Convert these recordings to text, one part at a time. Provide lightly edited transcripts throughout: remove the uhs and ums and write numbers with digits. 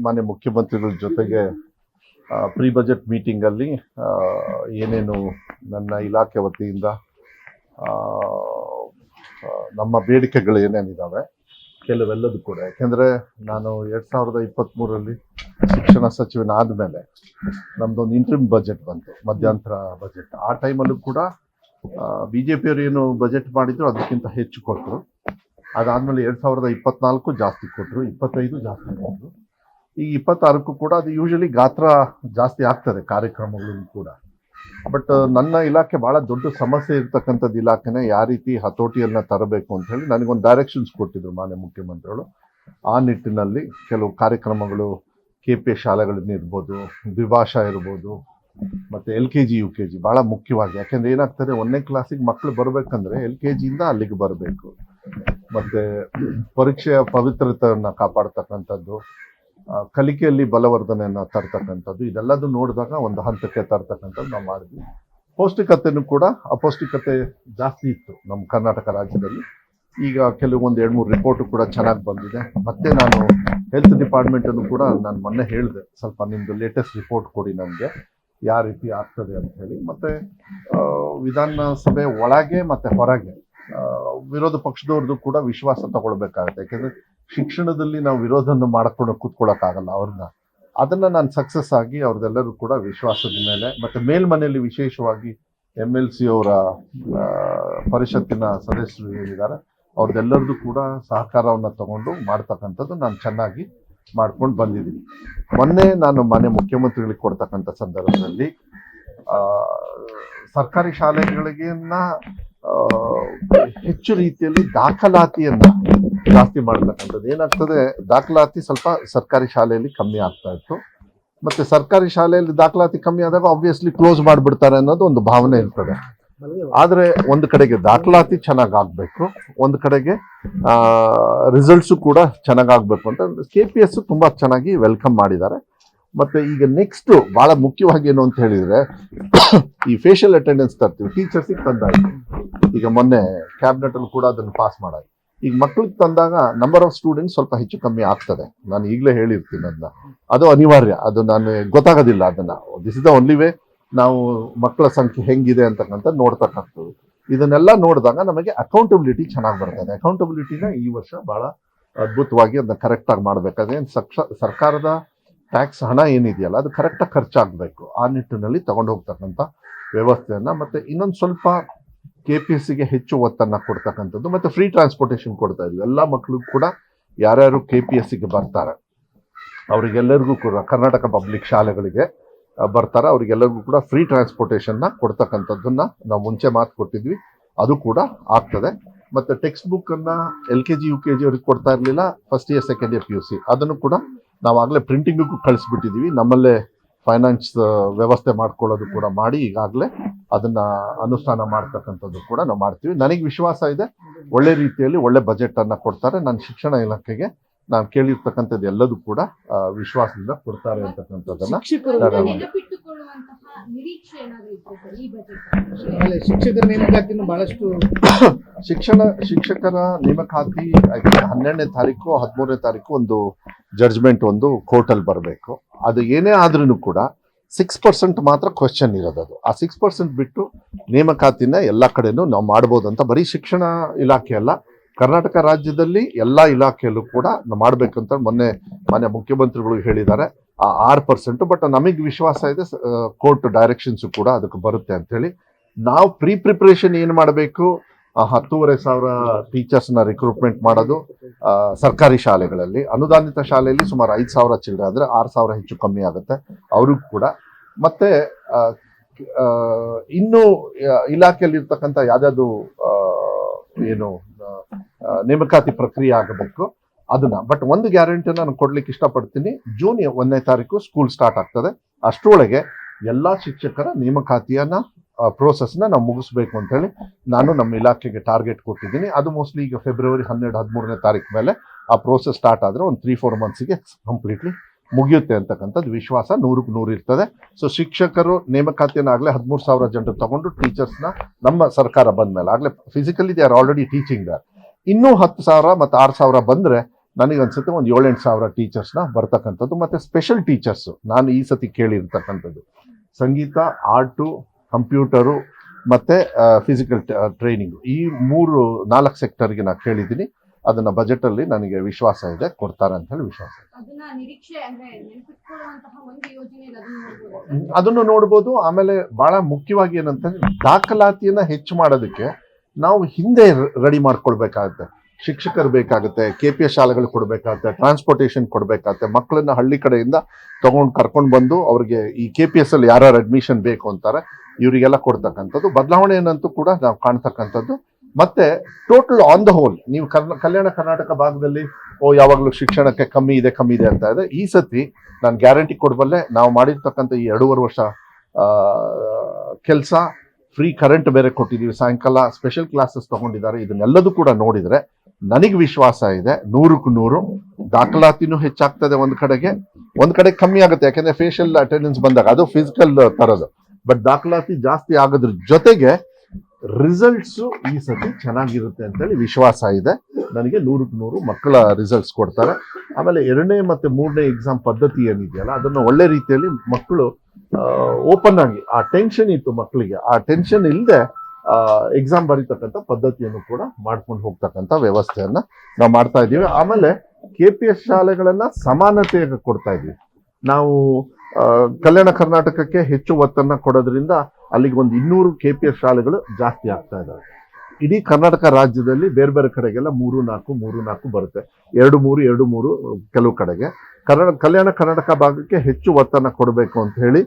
ಮಾನ್ಯ ಮುಖ್ಯಮಂತ್ರಿಗಳ ಜೊತೆಗೆ ಪ್ರೀ ಬಜೆಟ್ ಮೀಟಿಂಗಲ್ಲಿ ಏನೇನು ನನ್ನ ಇಲಾಖೆ ವತಿಯಿಂದ ನಮ್ಮ ಬೇಡಿಕೆಗಳು ಏನೇನಿದ್ದಾವೆ ಕೆಲವೆಲ್ಲದೂ ಕೂಡ, ಯಾಕೆಂದರೆ ನಾನು 2023ರಲ್ಲಿ ಶಿಕ್ಷಣ ಸಚಿವನಾದ ಮೇಲೆ ನಮ್ಮದೊಂದು ಇಂಟ್ರಿಮ್ ಬಜೆಟ್ ಬಂತು, ಮಧ್ಯಂತರ ಬಜೆಟ್. ಆ ಟೈಮಲ್ಲೂ ಕೂಡ BJPಯವರು ಏನು ಬಜೆಟ್ ಮಾಡಿದ್ರು ಅದಕ್ಕಿಂತ ಹೆಚ್ಚು ಕೊಟ್ಟರು. ಅದಾದಮೇಲೆ 2024 ಜಾಸ್ತಿ ಕೊಟ್ಟರು, 25 ಜಾಸ್ತಿ ಕೊಟ್ಟರು, ಈ 26ಕ್ಕೂ ಕೂಡ ಅದು ಯೂಶಲಿ ಗಾತ್ರ ಜಾಸ್ತಿ ಆಗ್ತದೆ ಕಾರ್ಯಕ್ರಮಗಳು ಕೂಡ. ಬಟ್ ನನ್ನ ಇಲಾಖೆ ಭಾಳ ದೊಡ್ಡ ಸಮಸ್ಯೆ ಇರ್ತಕ್ಕಂಥದ್ದು ಇಲಾಖೆನೇ ಯಾವ ರೀತಿ ಹತೋಟಿಯನ್ನು ತರಬೇಕು ಅಂತ ಹೇಳಿ ನನಗೊಂದು ಡೈರೆಕ್ಷನ್ಸ್ ಕೊಟ್ಟಿದ್ರು ಮಾನ್ಯ ಮುಖ್ಯಮಂತ್ರಿಗಳು. ಆ ನಿಟ್ಟಿನಲ್ಲಿ ಕೆಲವು ಕಾರ್ಯಕ್ರಮಗಳು KPS ಶಾಲೆಗಳನ್ನಿರ್ಬೋದು, ದ್ವಿಭಾಷಾ ಇರ್ಬೋದು, ಮತ್ತು LKG UKG ಭಾಳ ಮುಖ್ಯವಾಗಿ. ಯಾಕೆಂದರೆ ಏನಾಗ್ತದೆ, 1ನೇ ಕ್ಲಾಸಿಗೆ ಮಕ್ಕಳು ಬರಬೇಕಂದ್ರೆ LKGಯಿಂದ ಅಲ್ಲಿಗೆ ಬರಬೇಕು. ಮತ್ತು ಪರೀಕ್ಷೆಯ ಪವಿತ್ರತೆಯನ್ನು ಕಾಪಾಡ್ತಕ್ಕಂಥದ್ದು, ಕಲಿಕೆಯಲ್ಲಿ ಬಲವರ್ಧನೆಯನ್ನು ತರ್ತಕ್ಕಂಥದ್ದು, ಇದೆಲ್ಲದೂ ನೋಡಿದಾಗ ಒಂದು ಹಂತಕ್ಕೆ ತರ್ತಕ್ಕಂಥದ್ದು ನಾವು ಮಾಡಿದ್ವಿ. ಪೌಷ್ಟಿಕತೆಯೂ ಕೂಡ ಅಪೌಷ್ಟಿಕತೆ ಜಾಸ್ತಿ ಇತ್ತು ನಮ್ಮ ಕರ್ನಾಟಕ ರಾಜ್ಯದಲ್ಲಿ. ಈಗ ಕೆಲವೊಂದು 2-3 ರಿಪೋರ್ಟು ಕೂಡ ಚೆನ್ನಾಗಿ ಬಂದಿದೆ. ಮತ್ತು ನಾನು ಹೆಲ್ತ್ ಡಿಪಾರ್ಟ್ಮೆಂಟನ್ನು ಕೂಡ ನಾನು ಮೊನ್ನೆ ಹೇಳಿದೆ, ಸ್ವಲ್ಪ ನಿಮ್ಮದು ಲೇಟೆಸ್ಟ್ ರಿಪೋರ್ಟ್ ಕೊಡಿ ನನಗೆ, ಯಾವ ರೀತಿ ಆಗ್ತದೆ ಅಂತ ಹೇಳಿ. ಮತ್ತು ವಿಧಾನಸಭೆ ಒಳಗೆ ಮತ್ತು ಹೊರಗೆ ವಿರೋಧ ಪಕ್ಷದವ್ರದ್ದು ಕೂಡ ವಿಶ್ವಾಸ ತಗೊಳ್ಬೇಕಾಗುತ್ತೆ. ಯಾಕೆಂದರೆ ಶಿಕ್ಷಣದಲ್ಲಿ ನಾವು ವಿರೋಧವನ್ನು ಮಾಡ್ಕೊಂಡು ಕೂತ್ಕೊಳ್ಳೋಕ್ಕಾಗಲ್ಲ ಅವ್ರನ್ನ. ಅದನ್ನು ನಾನು ಸಕ್ಸಸ್ ಆಗಿ ಅವ್ರದ್ದೆಲ್ಲರೂ ಕೂಡ ವಿಶ್ವಾಸದ ಮೇಲೆ, ಮತ್ತು ಮೇಲ್ಮನೆಯಲ್ಲಿ ವಿಶೇಷವಾಗಿ MLC ಅವರ ಪರಿಷತ್ತಿನ ಸದಸ್ಯರು ಹೇಳಿದ್ದಾರೆ, ಅವ್ರದ್ದೆಲ್ಲರದ್ದು ಕೂಡ ಸಹಕಾರವನ್ನು ತಗೊಂಡು ಮಾಡ್ತಕ್ಕಂಥದ್ದು ನಾನು ಚೆನ್ನಾಗಿ ಮಾಡ್ಕೊಂಡು ಬಂದಿದ್ದೀನಿ. ಮೊನ್ನೆ ನಾನು ಮಾನ್ಯ ಮುಖ್ಯಮಂತ್ರಿಗಳಿಗೆ ಕೊಡ್ತಕ್ಕಂಥ ಸಂದರ್ಭದಲ್ಲಿ ಸರ್ಕಾರಿ ಶಾಲೆಗಳಿಗೆನ್ನ ಹೆಚ್ಚು ರೀತಿಯಲ್ಲಿ ದಾಖಲಾತಿಯನ್ನು ಜಾಸ್ತಿ ಮಾಡ್ತಕ್ಕಂಥದ್ದು. ಏನಾಗ್ತದೆ, ದಾಖಲಾತಿ ಸ್ವಲ್ಪ ಸರ್ಕಾರಿ ಶಾಲೆಯಲ್ಲಿ ಕಮ್ಮಿ ಆಗ್ತಾ ಇತ್ತು. ಮತ್ತು ಸರ್ಕಾರಿ ಶಾಲೆಯಲ್ಲಿ ದಾಖಲಾತಿ ಕಮ್ಮಿ ಆದಾಗ ಆಬ್ವಿಯಸ್ಲಿ ಕ್ಲೋಸ್ ಮಾಡಿಬಿಡ್ತಾರೆ ಅನ್ನೋದು ಒಂದು ಭಾವನೆ ಇರ್ತದೆ. ಆದರೆ ಒಂದು ಕಡೆಗೆ ದಾಖಲಾತಿ ಚೆನ್ನಾಗಾಗಬೇಕು, ಒಂದು ಕಡೆಗೆ ರಿಸಲ್ಟ್ಸು ಕೂಡ ಚೆನ್ನಾಗಾಗಬೇಕು ಅಂತ KPS ತುಂಬ ಚೆನ್ನಾಗಿ ವೆಲ್ಕಮ್ ಮಾಡಿದ್ದಾರೆ. ಮತ್ತು ಈಗ ನೆಕ್ಸ್ಟು ಭಾಳ ಮುಖ್ಯವಾಗಿ ಏನು ಅಂತ ಹೇಳಿದರೆ, ಈ ಫೇಶಿಯಲ್ ಅಟೆಂಡೆನ್ಸ್ ತರ್ತೀವಿ, ಟೀಚರ್ಸಿಗೆ ತಂದಾಯಿತು. ಈಗ ಮೊನ್ನೆ ಕ್ಯಾಬಿನೆಟಲ್ಲಿ ಕೂಡ ಅದನ್ನು ಪಾಸ್ ಮಾಡಾಯಿತು. ಈಗ ಮಕ್ಳಿಗೆ ತಂದಾಗ ನಂಬರ್ ಆಫ್ ಸ್ಟೂಡೆಂಟ್ಸ್ ಸ್ವಲ್ಪ ಹೆಚ್ಚು ಕಮ್ಮಿ ಆಗ್ತದೆ. ನಾನು ಈಗಲೇ ಹೇಳಿರ್ತೀನಿ ಅದನ್ನ, ಅದು ಅನಿವಾರ್ಯ, ಅದು ನಾನು ಗೊತ್ತಾಗೋದಿಲ್ಲ ಅದನ್ನು. This is the only way ನಾವು ಮಕ್ಕಳ ಸಂಖ್ಯೆ ಹೆಂಗಿದೆ ಅಂತಕ್ಕಂಥ ನೋಡ್ತಕ್ಕಂಥದ್ದು. ಇದನ್ನೆಲ್ಲ ನೋಡಿದಾಗ ನಮಗೆ ಅಕೌಂಟಬಿಲಿಟಿ ಚೆನ್ನಾಗಿ ಬರ್ತದೆ. ಅಕೌಂಟಬಿಲಿಟಿನ ಈ ವರ್ಷ ಭಾಳ ಅದ್ಭುತವಾಗಿ ಅದನ್ನ ಕರೆಕ್ಟಾಗಿ ಮಾಡಬೇಕಾದ್ರೆ ಸರ್ಕಾರದ ಟ್ಯಾಕ್ಸ್ ಹಣ ಏನಿದೆಯಲ್ಲ ಅದು ಕರೆಕ್ಟಾಗಿ ಖರ್ಚಾಗಬೇಕು. ಆ ನಿಟ್ಟಿನಲ್ಲಿ ತಗೊಂಡು ಹೋಗ್ತಕ್ಕಂಥ ವ್ಯವಸ್ಥೆಯನ್ನು, ಮತ್ತು ಇನ್ನೊಂದು ಸ್ವಲ್ಪ KPSಗೆ ಹೆಚ್ಚು ಒತ್ತನ್ನು ಕೊಡ್ತಕ್ಕಂಥದ್ದು, ಮತ್ತು ಫ್ರೀ ಟ್ರಾನ್ಸ್ಪೋರ್ಟೇಷನ್ ಕೊಡ್ತಾ ಇದ್ವಿ. ಎಲ್ಲ ಮಕ್ಕಳಿಗೂ ಕೂಡ ಯಾರ್ಯಾರು KPSಗೆ ಬರ್ತಾರೆ ಅವರಿಗೆಲ್ಲರಿಗೂ ಕೂಡ, ಕರ್ನಾಟಕ ಪಬ್ಲಿಕ್ ಶಾಲೆಗಳಿಗೆ ಬರ್ತಾರೆ ಅವರಿಗೆಲ್ಲರಿಗೂ ಕೂಡ ಫ್ರೀ ಟ್ರಾನ್ಸ್ಪೋರ್ಟೇಷನ್ನ ಕೊಡ್ತಕ್ಕಂಥದ್ದನ್ನು ನಾವು ಮುಂಚೆ ಮಾತು ಕೊಟ್ಟಿದ್ವಿ, ಅದು ಕೂಡ ಆಗ್ತದೆ. ಮತ್ತು ಟೆಕ್ಸ್ಟ್ ಬುಕ್ಕನ್ನು LKG UKG ಅವ್ರಿಗೆ ಕೊಡ್ತಾ ಇರಲಿಲ್ಲ, first year second year PUC ಅದನ್ನು ಕೂಡ ನಾವು ಆಗಲೇ ಪ್ರಿಂಟಿಂಗಿಗೂ ಕಳಿಸ್ಬಿಟ್ಟಿದ್ದೀವಿ. ನಮ್ಮಲ್ಲೇ ಫೈನಾನ್ಸ್ ವ್ಯವಸ್ಥೆ ಮಾಡ್ಕೊಳ್ಳೋದು ಕೂಡ ಮಾಡಿ ಈಗಾಗಲೇ ಅದನ್ನು ಅನುಷ್ಠಾನ ಮಾಡ್ತಕ್ಕಂಥದ್ದು ಕೂಡ ನಾವು ಮಾಡ್ತೀವಿ. ನನಗೆ ವಿಶ್ವಾಸ ಇದೆ, ಒಳ್ಳೆ ರೀತಿಯಲ್ಲಿ ಒಳ್ಳೆ ಬಜೆಟನ್ನು ಕೊಡ್ತಾರೆ. ನನ್ನ ಶಿಕ್ಷಣ ಇಲಾಖೆಗೆ ನಾನು ಕೇಳಿರ್ತಕ್ಕಂಥದ್ದು ಎಲ್ಲದೂ ಕೂಡ ವಿಶ್ವಾಸದಿಂದ ಕೊಡ್ತಾರೆ ಅಂತಕ್ಕಂಥದ್ದನ್ನು ಶಿಕ್ಷಕರ ನೇಮಕಾತಿನೂ ಬಹಳಷ್ಟು ಶಿಕ್ಷಕರ ನೇಮಕಾತಿ 12ನೇ ತಾರೀಕು 13ನೇ ತಾರೀಕು ಒಂದು ಜಡ್ಜ್ಮೆಂಟ್ ಒಂದು ಕೋರ್ಟಲ್ಲಿ ಬರಬೇಕು. ಅದು ಏನೇ ಆದ್ರೂ ಕೂಡ 6% ಮಾತ್ರ ಕ್ವೆಶ್ಚನ್ ಇರೋದು. ಅದು ಆ 6% ಬಿಟ್ಟು ನೇಮಕಾತಿನ ಎಲ್ಲ ಕಡೆನೂ ನಾವು ಮಾಡ್ಬೋದು ಅಂತ. ಬರೀ ಶಿಕ್ಷಣ ಇಲಾಖೆ ಅಲ್ಲ, ಕರ್ನಾಟಕ ರಾಜ್ಯದಲ್ಲಿ ಎಲ್ಲ ಇಲಾಖೆಯಲ್ಲೂ ಕೂಡ ನಾವು ಮಾಡಬೇಕಂತ ಮೊನ್ನೆ ಮಾನ್ಯ ಮುಖ್ಯಮಂತ್ರಿಗಳು ಹೇಳಿದ್ದಾರೆ. ಆ 6%, ಬಟ್ ನಮಗೆ ವಿಶ್ವಾಸ ಇದೆ ಕೋರ್ಟ್ ಡೈರೆಕ್ಷನ್ಸು ಕೂಡ ಅದಕ್ಕೆ ಬರುತ್ತೆ ಅಂಥೇಳಿ. ನಾವು ಪ್ರಿಪ್ರೇಷನ್ ಏನು ಮಾಡಬೇಕು, 10,500 ಟೀಚರ್ಸ್ನ ರಿಕ್ರೂಟ್ಮೆಂಟ್ ಮಾಡೋದು ಸರ್ಕಾರಿ ಶಾಲೆಗಳಲ್ಲಿ. ಅನುದಾನಿತ ಶಾಲೆಯಲ್ಲಿ ಸುಮಾರು 5,000 ಚಿಲ್ಡ್ರೆ, ಅಂದರೆ 6,000 ಹೆಚ್ಚು ಕಮ್ಮಿ ಆಗುತ್ತೆ ಅವ್ರಿಗೂ ಕೂಡ. ಮತ್ತು ಇನ್ನೂ ಇಲಾಖೆಯಲ್ಲಿರ್ತಕ್ಕಂಥ ಯಾವುದಾದ್ರು ಏನು ನೇಮಕಾತಿ ಪ್ರಕ್ರಿಯೆ ಆಗಬೇಕು ಅದನ್ನ. ಬಟ್ ಒಂದು ಗ್ಯಾರಂಟಿಯನ್ನು ನಾನು ಕೊಡ್ಲಿಕ್ಕೆ ಇಷ್ಟಪಡ್ತೀನಿ, ಜೂನ್ 1ನೇ ತಾರೀಕು ಸ್ಕೂಲ್ ಸ್ಟಾರ್ಟ್ ಆಗ್ತದೆ, ಅಷ್ಟರೊಳಗೆ ಎಲ್ಲ ಶಿಕ್ಷಕರ ನೇಮಕಾತಿಯನ್ನ ಪ್ರೋಸೆಸ್ನ ನಾವು ಮುಗಿಸ್ಬೇಕು ಅಂತೇಳಿ ನಾನು ನಮ್ಮ ಇಲಾಖೆಗೆ ಟಾರ್ಗೆಟ್ ಕೊಟ್ಟಿದ್ದೀನಿ. ಅದು ಮೋಸ್ಟ್ಲಿ ಈಗ ಫೆಬ್ರವರಿ 12-13ನೇ ತಾರೀಕು ಮೇಲೆ ಆ ಪ್ರೋಸೆಸ್ ಸ್ಟಾರ್ಟ್ ಆದರೆ ಒಂದು 3-4 ಮಂತ್ಸಿಗೆ ಕಂಪ್ಲೀಟ್ಲಿ ಮುಗಿಯುತ್ತೆ ಅಂತಕ್ಕಂಥದ್ದು ವಿಶ್ವಾಸ 100ಕ್ಕೆ 100 ಇರ್ತದೆ. ಸೊ ಶಿಕ್ಷಕರು ನೇಮಕಾತಿಯನ್ನು ಆಗಲೇ 13,000 ಜನರು ತಗೊಂಡು ಟೀಚರ್ಸ್ನ ನಮ್ಮ ಸರ್ಕಾರ ಬಂದ ಮೇಲೆ ಆಗಲೇ physically they are already teaching there. ಇನ್ನೂ 10,000 ಮತ್ತು 6,000 ಬಂದರೆ ನನಗೆ ಅನ್ಸುತ್ತೆ ಒಂದು 7-8 ಸಾವಿರ ಟೀಚರ್ಸ್ನ ಬರ್ತಕ್ಕಂಥದ್ದು. ಮತ್ತು ಸ್ಪೆಷಲ್ ಟೀಚರ್ಸು ನಾನು ಈ ಸತಿ ಕೇಳಿರ್ತಕ್ಕಂಥದ್ದು ಸಂಗೀತ, ಆರ್ಟು, ಕಂಪ್ಯೂಟರು ಮತ್ತು ಫಿಸಿಕಲ್ ಟ್ರೈನಿಂಗು, ಈ 3-4 ಸೆಕ್ಟರ್ಗೆ ನಾನು ಕೇಳಿದ್ದೀನಿ. ಅದನ್ನು ಬಜೆಟಲ್ಲಿ ನನಗೆ ವಿಶ್ವಾಸ ಇದೆ, ಕೊಡ್ತಾರೆ ಅಂತ ಹೇಳಿ ವಿಶ್ವಾಸ ಇದೆ. ಅದನ್ನು ನೋಡ್ಬೋದು. ಆಮೇಲೆ ಬಹಳ ಮುಖ್ಯವಾಗಿ ಏನಂತಂದ್ರೆ ದಾಖಲಾತಿಯನ್ನು ಹೆಚ್ಚು ಮಾಡೋದಕ್ಕೆ ನಾವು ಹಿಂದೆ ರೆಡಿ ಮಾಡ್ಕೊಳ್ಬೇಕಾಗತ್ತೆ. ಶಿಕ್ಷಕರು ಬೇಕಾಗುತ್ತೆ, KPS ಶಾಲೆಗಳು ಕೊಡಬೇಕಾಗತ್ತೆ, ಟ್ರಾನ್ಸ್ಪೋರ್ಟೇಷನ್ ಕೊಡಬೇಕಾಗತ್ತೆ, ಮಕ್ಕಳನ್ನ ಹಳ್ಳಿ ಕಡೆಯಿಂದ ಕರ್ಕೊಂಡು ಬಂದು ಅವ್ರಿಗೆ ಈ KPS ಅಲ್ಲಿ ಯಾರು ಅಡ್ಮಿಷನ್ ಬೇಕು ಅಂತಾರೆ ಇವರಿಗೆಲ್ಲ ಕೊಡ್ತಕ್ಕಂಥದ್ದು ಬದಲಾವಣೆ ಏನಂತೂ ಕೂಡ ನಾವು ಕಾಣ್ತಕ್ಕಂಥದ್ದು. ಮತ್ತೆ ಟೋಟಲ್ ಆನ್ ದ ಹೋಲ್ ನೀವು ಕಲ್ಯಾಣ ಕರ್ನಾಟಕ ಭಾಗದಲ್ಲಿ ಯಾವಾಗಲೂ ಶಿಕ್ಷಣಕ್ಕೆ ಕಮ್ಮಿ ಇದೆ ಅಂತ ಇದೆ. ಈ ಸತಿ ನಾನು ಗ್ಯಾರಂಟಿ ಕೊಡಬಲ್ಲೆ, ನಾವು ಮಾಡಿರ್ತಕ್ಕಂಥ ಈ 2.5 ವರ್ಷ ಕೆಲಸ, ಫ್ರೀ ಕರೆಂಟ್ ಬೇರೆ ಕೊಟ್ಟಿದ್ದೀವಿ, ಸಾಯಂಕಾಲ ಸ್ಪೆಷಲ್ ಕ್ಲಾಸಸ್ ತಗೊಂಡಿದ್ದಾರೆ. ಇದನ್ನೆಲ್ಲದೂ ಕೂಡ ನೋಡಿದ್ರೆ ನನಗೆ ವಿಶ್ವಾಸ ಇದೆ 100ಕ್ಕೆ 100 ದಾಖಲಾತಿನೂ ಹೆಚ್ಚಾಗ್ತದೆ. ಒಂದ್ ಕಡೆ ಕಮ್ಮಿ ಆಗುತ್ತೆ, ಯಾಕಂದ್ರೆ ಫೇಶಿಯಲ್ ಅಟೆಂಡೆನ್ಸ್ ಬಂದಾಗ ಅದು ಫಿಸಿಕಲ್ ತರದು. ಬಟ್ ದಾಖಲಾತಿ ಜಾಸ್ತಿ ಆಗೋದ್ರ ಜೊತೆಗೆ ರಿಸಲ್ಟ್ಸು ಈ ಸತಿ ಚೆನ್ನಾಗಿರುತ್ತೆ ಅಂತೇಳಿ ವಿಶ್ವಾಸ ಇದೆ ನನಗೆ. 100ಕ್ಕೆ 100 ಮಕ್ಕಳ ರಿಸಲ್ಟ್ಸ್ ಕೊಡ್ತಾರೆ. ಆಮೇಲೆ 2ನೇ ಮತ್ತು 3ನೇ ಎಕ್ಸಾಮ್ ಪದ್ಧತಿ ಏನಿದೆಯಲ್ಲ ಅದನ್ನು ಒಳ್ಳೆ ರೀತಿಯಲ್ಲಿ ಮಕ್ಕಳು ಓಪನ್ ಆಗಿ, ಆ ಟೆನ್ಷನ್ ಇತ್ತು ಮಕ್ಕಳಿಗೆ, ಆ ಟೆನ್ಷನ್ ಇಲ್ಲದೆ ಎಕ್ಸಾಮ್ ಬರೀತಕ್ಕಂಥ ಪದ್ಧತಿಯನ್ನು ಕೂಡ ಮಾಡ್ಕೊಂಡು ಹೋಗ್ತಕ್ಕಂಥ ವ್ಯವಸ್ಥೆಯನ್ನ ನಾವು ಮಾಡ್ತಾ ಇದ್ದೀವಿ. ಆಮೇಲೆ KPS ಶಾಲೆಗಳನ್ನ ಸಮಾನತೆಯಾಗಿ ಕೊಡ್ತಾ ಇದ್ದೀವಿ ನಾವು. ಕಲ್ಯಾಣ ಕರ್ನಾಟಕಕ್ಕೆ ಹೆಚ್ಚು ಒತ್ತನ್ನ ಕೊಡೋದ್ರಿಂದ ಅಲ್ಲಿಗೆ ಒಂದು 200 KPS ಶಾಲೆಗಳು ಜಾಸ್ತಿ ಆಗ್ತಾ ಇದ್ದಾವೆ. ಇಡೀ ಕರ್ನಾಟಕ ರಾಜ್ಯದಲ್ಲಿ ಬೇರೆ ಬೇರೆ ಕಡೆಗೆಲ್ಲ 3-4 ಬರುತ್ತೆ, 2-3 ಕೆಲವು ಕಡೆಗೆ. ಕಲ್ಯಾಣ ಕರ್ನಾಟಕ ಭಾಗಕ್ಕೆ ಹೆಚ್ಚು ಒತ್ತನ್ನ ಕೊಡಬೇಕು ಅಂತ ಹೇಳಿ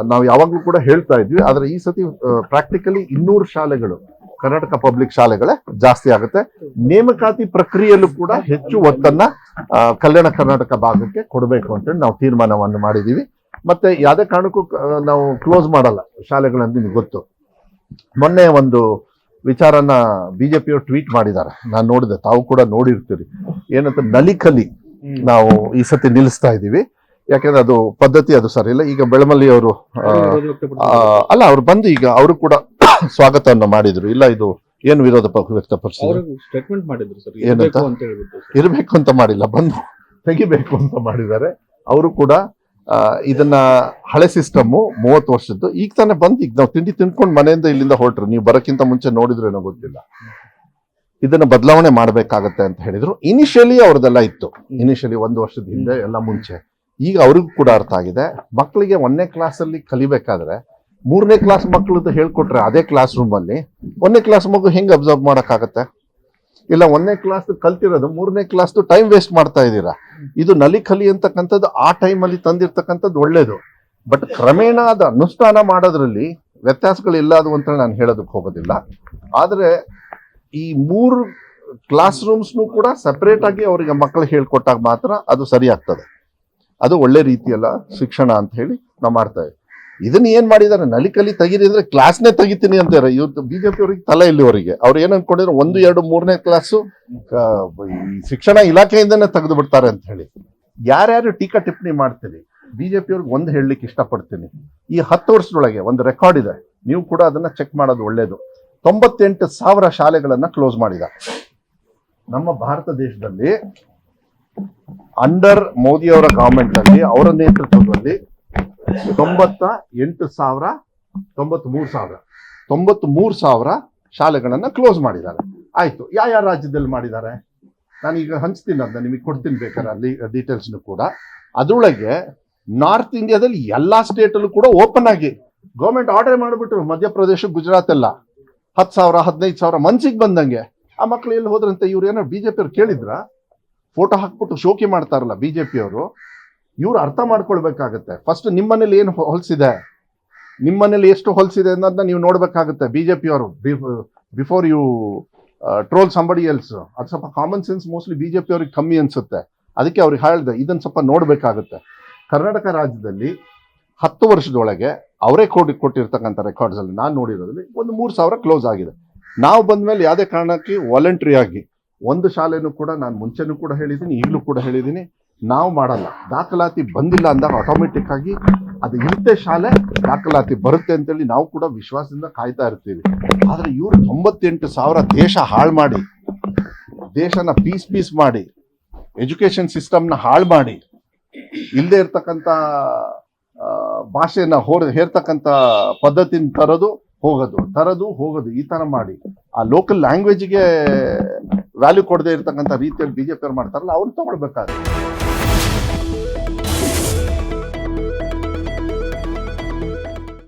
ನಾವು ಯಾವಾಗಲೂ ಕೂಡ ಹೇಳ್ತಾ ಇದ್ವಿ. ಆದ್ರೆ ಈ ಸತಿ ಪ್ರಾಕ್ಟಿಕಲಿ 200 ಶಾಲೆಗಳು ಕರ್ನಾಟಕ ಪಬ್ಲಿಕ್ ಶಾಲೆಗಳೇ ಜಾಸ್ತಿ ಆಗುತ್ತೆ. ನೇಮಕಾತಿ ಪ್ರಕ್ರಿಯೆಯಲ್ಲೂ ಕೂಡ ಹೆಚ್ಚು ಒತ್ತನ್ನ ಕಲ್ಯಾಣ ಕರ್ನಾಟಕ ಭಾಗಕ್ಕೆ ಕೊಡಬೇಕು ಅಂತೇಳಿ ನಾವು ತೀರ್ಮಾನವನ್ನು ಮಾಡಿದೀವಿ. ಮತ್ತೆ ಯಾವುದೇ ಕಾರಣಕ್ಕೂ ನಾವು ಕ್ಲೋಸ್ ಮಾಡಲ್ಲ ಶಾಲೆಗಳಂತ ನಿಮ್ಗೆ ಗೊತ್ತು. ಮೊನ್ನೆ ಒಂದು ವಿಚಾರನ ಬಿಜೆಪಿಯವರು ಟ್ವೀಟ್ ಮಾಡಿದ್ದಾರೆ, ನಾನು ನೋಡಿದೆ, ತಾವು ಕೂಡ ನೋಡಿರ್ತೀರಿ. ಏನಂತ ನಲಿಕಲಿ ನಾವು ಈ ಸತಿ ನಿಲ್ಲಿಸ್ತಾ ಇದ್ದೀವಿ, ಯಾಕಂದ್ರೆ ಅದು ಪದ್ಧತಿ ಅದು ಸರಿ ಇಲ್ಲ. ಈಗ ಬೆಳಮಲ್ಲಿ ಅವರು ಅವ್ರು ಬಂದು ಈಗ ಅವರು ಕೂಡ ಸ್ವಾಗತವನ್ನು ಮಾಡಿದ್ರು. ಇಲ್ಲ ಇದು ಏನು ವಿರೋಧ ವ್ಯಕ್ತಪಡಿಸಿದ್ರು, ಸ್ಟೇಟ್ಮೆಂಟ್ ಮಾಡಿದ್ರು ಸರ್, ಇರಬೇಕು ಅಂತ ಮಾಡಿಲ್ಲ, ಬಂದು ತೆಗಿಬೇಕು ಅಂತ ಮಾಡಿದ್ದಾರೆ. ಅವರು ಕೂಡ ಇದನ್ನ ಹಳೆ ಸಿಸ್ಟಮ್ 30 ವರ್ಷದ್ದು, ಈಗ ತಾನೇ ಬಂದು ಈಗ ನಾವು ತಿಂಡಿ ತಿನ್ಕೊಂಡು ಮನೆಯಿಂದ ಇಲ್ಲಿಂದ ಹೊರಟ್ರು. ನೀವು ಬರೋಕ್ಕಿಂತ ಮುಂಚೆ ನೋಡಿದ್ರೇನೋ ಗೊತ್ತಿಲ್ಲ. ಇದನ್ನ ಬದಲಾವಣೆ ಮಾಡ್ಬೇಕಾಗತ್ತೆ ಅಂತ ಹೇಳಿದ್ರು. ಇನಿಷಿಯಲಿ ಅವ್ರದ್ದೆಲ್ಲ ಇತ್ತು, ಇನಿಷಿಯಲಿ 1 ವರ್ಷದ ಹಿಂದೆ ಎಲ್ಲ ಮುಂಚೆ. ಈಗ ಅವ್ರಿಗೂ ಕೂಡ ಅರ್ಥ ಆಗಿದೆ. ಮಕ್ಕಳಿಗೆ 1ನೇ ಕ್ಲಾಸಲ್ಲಿ ಕಲಿಬೇಕಾದ್ರೆ 3ನೇ ಕ್ಲಾಸ್ ಮಕ್ಕಳದ್ದು ಹೇಳ್ಕೊಟ್ರೆ ಅದೇ ಕ್ಲಾಸ್ ರೂಮ್ ಅಲ್ಲಿ 1ನೇ ಕ್ಲಾಸ್ ಮಗು ಹೆಂಗ್ ಅಬ್ಸರ್ವ್ ಮಾಡಕ್ಕಾಗತ್ತೆ? ಇಲ್ಲ 1ನೇ ಕ್ಲಾಸ್ ಕಲ್ತಿರೋದು 3ನೇ ಕ್ಲಾಸ್ ಟೈಮ್ ವೇಸ್ಟ್ ಮಾಡ್ತಾ ಇದ್ದೀರಾ. ಇದು ನಲಿಕಲಿ ಅಂತಕ್ಕಂಥದ್ದು ಆ ಟೈಮಲ್ಲಿ ತಂದಿರ್ತಕ್ಕಂಥದ್ದು ಒಳ್ಳೇದು. ಬಟ್ ಕ್ರಮೇಣ ಅದು ಅನುಷ್ಠಾನ ಮಾಡೋದ್ರಲ್ಲಿ ವ್ಯತ್ಯಾಸಗಳಿಲ್ಲ ಅದು ಅಂತ ನಾನು ಹೇಳೋದಕ್ಕೆ ಹೋಗೋದಿಲ್ಲ. ಆದ್ರೆ ಈ 3 ಕ್ಲಾಸ್ ರೂಮ್ಸ್ನು ಕೂಡ ಸೆಪರೇಟ್ ಆಗಿ ಅವರಿಗೆ ಮಕ್ಕಳು ಹೇಳ್ಕೊಟ್ಟಾಗ ಮಾತ್ರ ಅದು ಸರಿ ಆಗ್ತದೆ. ಅದು ಒಳ್ಳೆ ರೀತಿಯಲ್ಲ ಶಿಕ್ಷಣ ಅಂತ ಹೇಳಿ ನಾವು ಮಾಡ್ತಾ ಇದ್ದೀವಿ. ಇದನ್ನ ಏನ್ ಮಾಡಿದಾರೆ, ನಲಿಕಲಿ ತೆಗೀರಿ ಅಂದ್ರೆ ಕ್ಲಾಸ್ನೇ ತೆಗಿತೀನಿ ಅಂತಾರೆ ಇವ್ರು. ಬಿಜೆಪಿ ಅವರಿಗೆ ತಲೆ ಇಲ್ಲಿವರೆಗೆ ಅವ್ರು ಏನ್ ಅನ್ಕೊಂಡಿದ್ರು 1, 2, 3ನೇ ಕ್ಲಾಸು ಶಿಕ್ಷಣ ಇಲಾಖೆಯಿಂದನೇ ತೆಗೆದು ಬಿಡ್ತಾರೆ ಅಂತ ಹೇಳಿ. ಯಾರ್ಯಾರು ಟೀಕಾ ಟಿಪ್ಪಣಿ ಮಾಡ್ತೀನಿ, ಬಿಜೆಪಿ ಅವ್ರಿಗೆ ಒಂದು ಹೇಳಲಿಕ್ಕೆ ಇಷ್ಟಪಡ್ತೀನಿ. ಈ 10 ವರ್ಷದೊಳಗೆ ಒಂದು ರೆಕಾರ್ಡ್ ಇದೆ, ನೀವು ಕೂಡ ಅದನ್ನ ಚೆಕ್ ಮಾಡೋದು ಒಳ್ಳೇದು. 98,000 ಶಾಲೆಗಳನ್ನ ಕ್ಲೋಸ್ ಮಾಡಿದ್ದಾರೆ ನಮ್ಮ ಭಾರತ ದೇಶದಲ್ಲಿ. ಅಂಡರ್ ಮೋದಿ ಅವರ ಗವರ್ಮೆಂಟ್ ಅಲ್ಲಿ, ಅವರ ನೇತೃತ್ವದಲ್ಲಿ 93,000 ಶಾಲೆಗಳನ್ನ ಕ್ಲೋಸ್ ಮಾಡಿದ್ದಾರೆ. ಆಯ್ತು, ಯಾವ ರಾಜ್ಯದಲ್ಲಿ ಮಾಡಿದ್ದಾರೆ ನಾನೀಗ ಹಂಚ್ತೀನಿ, ಅದನ್ನ ನಿಮಗೆ ಕೊಡ್ತೀನಿ ಬೇಕಾದ್ರೆ ಅಲ್ಲಿ ಡೀಟೇಲ್ಸ್ನು ಕೂಡ. ಅದ್ರೊಳಗೆ ನಾರ್ತ್ ಇಂಡಿಯಾದಲ್ಲಿ ಎಲ್ಲಾ ಸ್ಟೇಟ್ ಅಲ್ಲೂ ಕೂಡ ಓಪನ್ ಆಗಿ ಗೌರ್ಮೆಂಟ್ ಆರ್ಡರ್ ಮಾಡಿಬಿಟ್ರು. ಮಧ್ಯಪ್ರದೇಶ, ಗುಜರಾತ್ ಎಲ್ಲ 10,000 15,000 ಮನ್ಸಿಗೆ ಬಂದಂಗೆ. ಆ ಮಕ್ಳು ಎಲ್ಲಿ ಹೋದ್ರಂತೆ ಇವ್ರು ಏನೋ ಬಿಜೆಪಿ ಅವ್ರು ಕೇಳಿದ್ರ? ಫೋಟೋ ಹಾಕ್ಬಿಟ್ಟು ಶೋಕಿ ಮಾಡ್ತಾರಲ್ಲ ಬಿಜೆಪಿ ಅವರು. ಇವ್ರು ಅರ್ಥ ಮಾಡ್ಕೊಳ್ಬೇಕಾಗತ್ತೆ. ಫಸ್ಟ್ ನಿಮ್ಮನೇಲಿ ಏನು ಹೊಲ್ಸಿದೆ, ನಿಮ್ಮನೇಲಿ ಎಷ್ಟು ಹೊಲ್ಸಿದೆ ಅನ್ನೋದನ್ನ ನೀವು ನೋಡ್ಬೇಕಾಗುತ್ತೆ ಬಿಜೆಪಿ ಅವರು. Before you troll somebody else. ಅದು ಸ್ವಲ್ಪ ಕಾಮನ್ ಸೆನ್ಸ್ ಮೋಸ್ಟ್ಲಿ ಬಿಜೆಪಿ ಅವ್ರಿಗೆ ಕಮ್ಮಿ ಅನ್ಸುತ್ತೆ. ಅದಕ್ಕೆ ಅವ್ರಿಗೆ ಹೇಳಿದೆ ಇದನ್ನ ಸ್ವಲ್ಪ ನೋಡ್ಬೇಕಾಗುತ್ತೆ. ಕರ್ನಾಟಕ ರಾಜ್ಯದಲ್ಲಿ 10 ವರ್ಷದೊಳಗೆ ಅವರೇ ಕೊಟ್ಟಿರ್ತಕ್ಕಂಥ ರೆಕಾರ್ಡ್ಸ್ ಅಲ್ಲಿ ನಾನು ನೋಡಿರೋದ್ರಲ್ಲಿ ಒಂದು 3,000 ಕ್ಲೋಸ್ ಆಗಿದೆ. ನಾವು ಬಂದ್ಮೇಲೆ ಯಾವುದೇ ಕಾರಣಕ್ಕೆ ವಾಲಂಟ್ರಿ ಆಗಿ ಒಂದು ಶಾಲೆನೂ ಕೂಡ, ನಾನು ಮುಂಚೆನೂ ಕೂಡ ಹೇಳಿದ್ದೀನಿ, ಈಗಲೂ ಕೂಡ ಹೇಳಿದ್ದೀನಿ, ನಾವು ಮಾಡಲ್ಲ. ದಾಖಲಾತಿ ಬಂದಿಲ್ಲ ಅಂದಾಗ ಆಟೋಮೆಟಿಕ್ ಆಗಿ ಅದು ಇರುತ್ತೆ ಶಾಲೆ, ದಾಖಲಾತಿ ಬರುತ್ತೆ ಅಂತೇಳಿ ನಾವು ಕೂಡ ವಿಶ್ವಾಸದಿಂದ ಕಾಯ್ತಾ ಇರ್ತೀವಿ. ಆದ್ರೆ ಇವರು 98,000 ದೇಶ ಹಾಳು ಮಾಡಿ, ದೇಶನ ಪೀಸ್ ಮಾಡಿ ಎಜುಕೇಶನ್ ಸಿಸ್ಟಮ್ನ ಹಾಳು ಮಾಡಿ ಇಲ್ಲದೆ ಇರ್ತಕ್ಕಂಥ ಭಾಷೆನ ಹೇರ್ತಕ್ಕಂಥ ಪದ್ಧತಿನ ತರದು ಹೋಗೋದು ಈ ತರ ಮಾಡಿ ಆ ಲೋಕಲ್ ಲ್ಯಾಂಗ್ವೇಜ್ಗೆ ವ್ಯಾಲ್ಯೂ ಕೊಡದೆ ಇರ್ತಕ್ಕಂಥ ರೀತಿಯಲ್ಲಿ ಬಿಜೆಪಿ ಅವ್ರು ಮಾಡ್ತಾರಲ್ಲ ಅವ್ರು ತಗೊಳ್ಬೇಕಾದ್ರೆ